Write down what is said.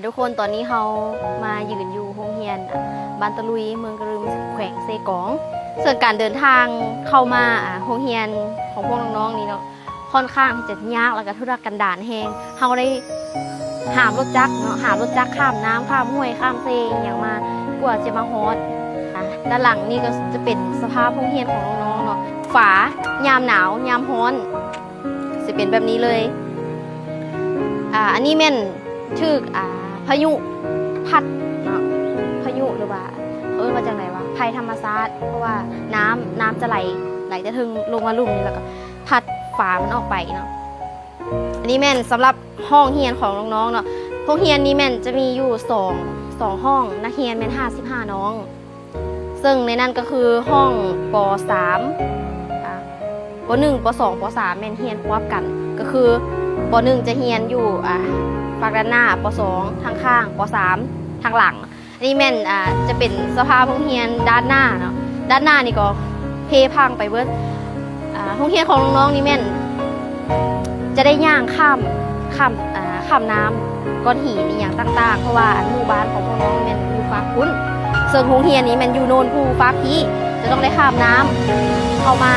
ทุกคนตอนนี้เรามายืนอยู่โรงเรียนบ้านตะลุยเมืองกระลืมแขวงเซกองส่วนการเดินทางเข้ามาโรงเรียนของพวกน้องๆนี่เนาะค่อนข้างที่จะยากแล้วก็ทุรกันดารแฮงเราได้หามรถจักรเนาะหามรถจักรข้ามน้ำข้ามห้วยข้ามเซอย่างมากว่าจะมาฮอดด้านหลังนี่ก็จะเป็นสภาพโรงเรียนของน้องๆเนาะฝายามหนาวยามร้อนจะเป็นแบบนี้เลยอันนี้แม่นชื่อพายุพัดเนาะพายุหรือว่ามาจากไหนวะภัยธรรมชาติเพราะว่าน้ำจะไหลจะถึงลงมาลุ่มนี่แล้วก็พัดฝามันออกไปเนาะอันนี้แม่นสำหรับห้องเรียนของน้องๆเนาะห้องเรียนนี้แม่นจะมีอยู่2ห้องนักเรียนแม่น55น้องซึ่งในนั้นก็คือห้องป .3 ป .1 ป .2 ป .3 แม่นเรียนควบกันก็คือป .1 จะเรียนอยู่ฝั่งด้านหน้าป .2 ทางข้างป .3 ทางหลังอันนี้แม่นจะเป็นสภาพโรงเรียนด้านหน้าเนาะด้านหน้านี่ก็เพพังไปเบิดโรงเรียนของน้องๆนี่แม่นจะได้ย่างข้ามน้ำก้อนหินนี่อย่างต่างๆเพราะว่าหมู่บ้านของพวกน้องแม่นอยู่ฟ้าคุ้นส่วนโรงเรียนนี้แม่นอยู่โนนภูฟ้าพีจะต้องได้ข้ามน้ำเข้ามา